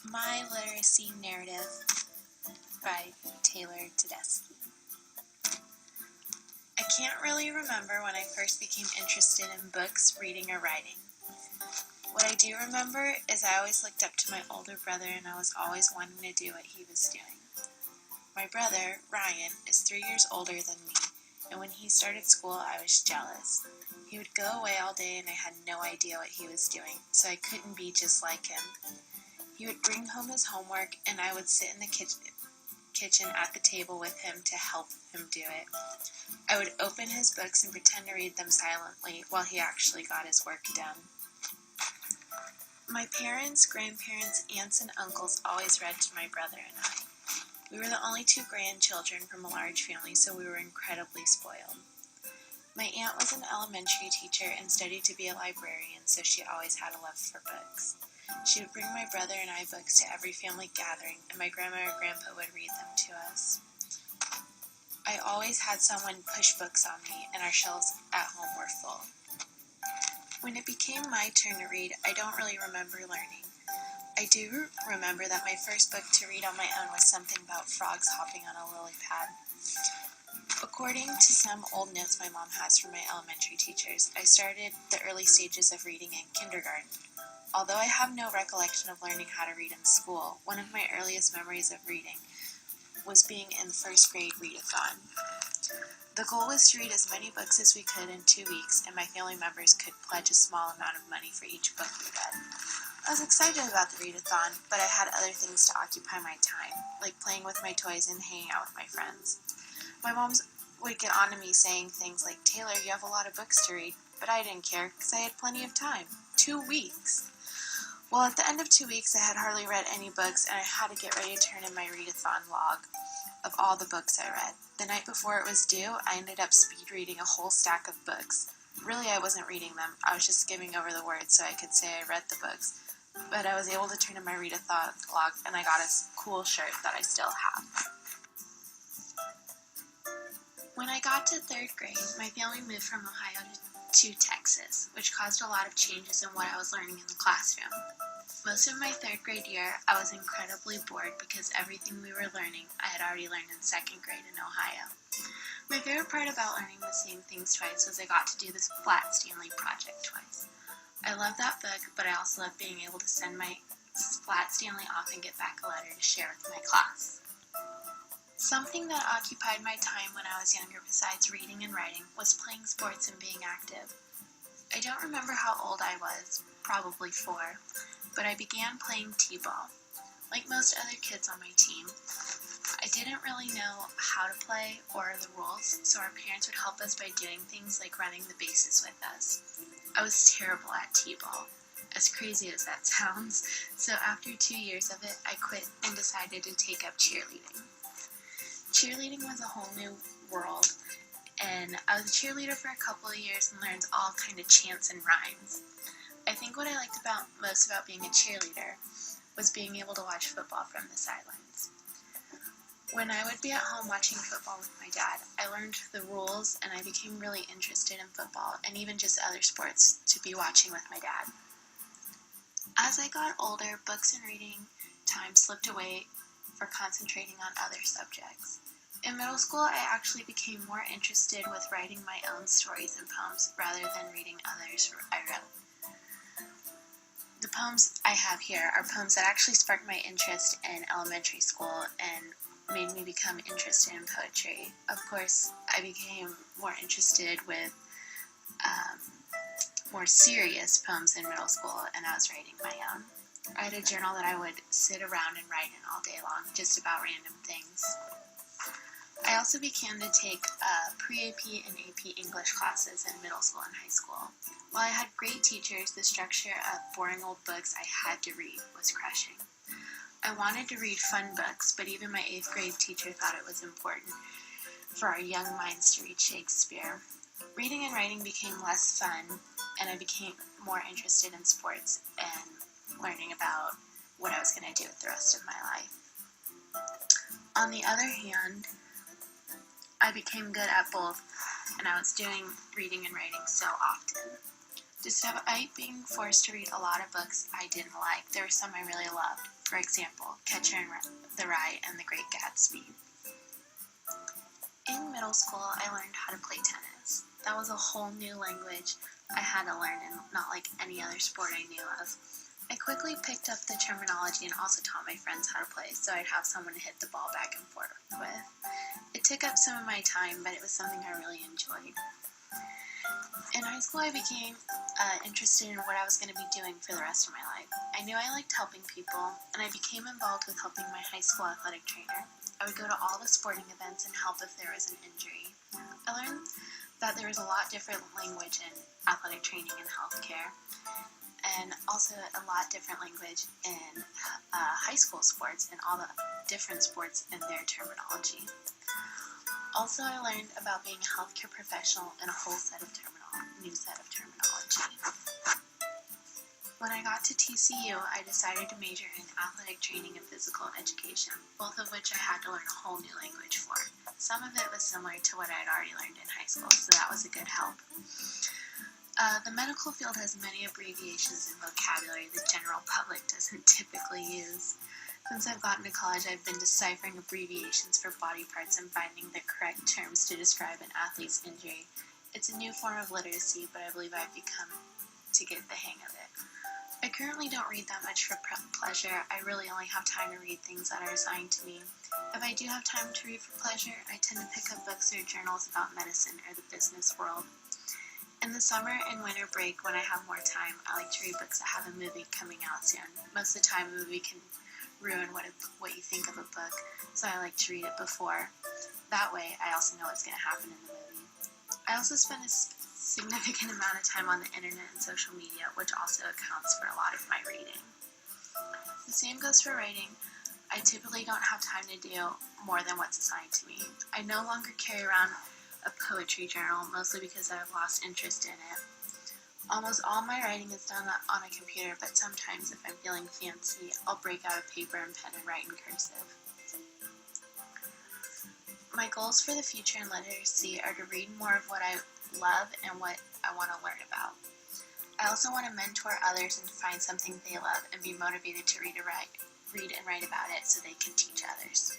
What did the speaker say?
My Literacy Narrative by Taylor Tedeschi. I can't really remember when I first became interested in books, reading, or writing. What I do remember is I always looked up to my older brother and I was always wanting to do what he was doing. My brother, Ryan, is 3 years older than me, and when he started school I was jealous. He would go away all day and I had no idea what he was doing, so I couldn't be just like him. He would bring home his homework and I would sit in the kitchen at the table with him to help him do it. I would open his books and pretend to read them silently while he actually got his work done. My parents, grandparents, aunts, and uncles always read to my brother and I. We were the only 2 grandchildren from a large family, so we were incredibly spoiled. My aunt was an elementary teacher and studied to be a librarian, so she always had a love for books. She would bring my brother and I books to every family gathering, and my grandma or grandpa would read them to us. I always had someone push books on me, and our shelves at home were full. When it became my turn to read, I don't really remember learning. I do remember that my first book to read on my own was something about frogs hopping on a lily pad. According to some old notes my mom has from my elementary teachers, I started the early stages of reading in kindergarten. Although I have no recollection of learning how to read in school, one of my earliest memories of reading was being in the first grade readathon. The goal was to read as many books as we could in 2 weeks, and my family members could pledge a small amount of money for each book we read. I was excited about the readathon, but I had other things to occupy my time, like playing with my toys and hanging out with my friends. My mom would get on to me saying things like, "Taylor, you have a lot of books to read," but I didn't care because I had plenty of time. 2 weeks! Well, at the end of 2 weeks, I had hardly read any books, and I had to get ready to turn in my readathon log of all the books I read. The night before it was due, I ended up speed reading a whole stack of books. Really, I wasn't reading them. I was just skimming over the words so I could say I read the books. But I was able to turn in my readathon log, and I got a cool shirt that I still have. When I got to 3rd grade, my family moved from Ohio to Texas, which caused a lot of changes in what I was learning in the classroom. Most of my 3rd grade year, I was incredibly bored because everything we were learning I had already learned in 2nd grade in Ohio. My favorite part about learning the same things twice was I got to do this Flat Stanley project twice. I loved that book, but I also loved being able to send my Flat Stanley off and get back a letter to share with my class. Something that occupied my time when I was younger besides reading and writing was playing sports and being active. I don't remember how old I was, probably 4, but I began playing t-ball. Like most other kids on my team, I didn't really know how to play or the rules, so our parents would help us by doing things like running the bases with us. I was terrible at t-ball, as crazy as that sounds, so after 2 years of it, I quit and decided to take up cheerleading. Cheerleading was a whole new world, and I was a cheerleader for a couple of years and learned all kind of chants and rhymes. I think what I liked most about being a cheerleader was being able to watch football from the sidelines. When I would be at home watching football with my dad, I learned the rules and I became really interested in football and even just other sports to be watching with my dad. As I got older, books and reading time slipped away for concentrating on other subjects. In middle school, I actually became more interested with writing my own stories and poems rather than reading others I wrote. The poems I have here are poems that actually sparked my interest in elementary school and made me become interested in poetry. Of course, I became more interested with more serious poems in middle school, and I was writing my own. I had a journal that I would sit around and write in all day long, just about random things. I also began to take pre-AP and AP English classes in middle school and high school. While I had great teachers, the structure of boring old books I had to read was crushing. I wanted to read fun books, but even my 8th grade teacher thought it was important for our young minds to read Shakespeare. Reading and writing became less fun, and I became more interested in sports and learning about what I was going to do with the rest of my life. On the other hand, I became good at both, and I was doing reading and writing so often. Despite being forced to read a lot of books I didn't like, there were some I really loved. For example, Catcher in the Rye and The Great Gatsby. In middle school, I learned how to play tennis. That was a whole new language I had to learn, and not like any other sport I knew of. I quickly picked up the terminology and also taught my friends how to play, so I'd have someone to hit the ball back and forth with. It took up some of my time, but it was something I really enjoyed. In high school, I became interested in what I was going to be doing for the rest of my life. I knew I liked helping people, and I became involved with helping my high school athletic trainer. I would go to all the sporting events and help if there was an injury. I learned that there was a lot different language in athletic training and healthcare, and also a lot different language in high school sports and all the different sports and their terminology. Also, I learned about being a healthcare professional and a whole new set of terminology. When I got to TCU, I decided to major in athletic training and physical education, both of which I had to learn a whole new language for. Some of it was similar to what I had already learned in high school, so that was a good help. The medical field has many abbreviations and vocabulary the general public doesn't typically use. Since I've gotten to college, I've been deciphering abbreviations for body parts and finding the correct terms to describe an athlete's injury. It's a new form of literacy, but I believe I've become to get the hang of it. I currently don't read that much for pleasure. I really only have time to read things that are assigned to me. If I do have time to read for pleasure, I tend to pick up books or journals about medicine or the business world. In the summer and winter break, when I have more time, I like to read books that have a movie coming out soon. Most of the time, a movie can ruin what you think of a book, so I like to read it before. That way, I also know what's going to happen in the movie. I also spend a significant amount of time on the internet and social media, which also accounts for a lot of my reading. The same goes for writing. I typically don't have time to do more than what's assigned to me. I no longer carry around a poetry journal, mostly because I've lost interest in it. Almost all my writing is done on a computer, but sometimes if I'm feeling fancy, I'll break out a paper and pen and write in cursive. My goals for the future in literacy are to read more of what I love and what I want to learn about. I also want to mentor others and find something they love and be motivated to read and write about it so they can teach others.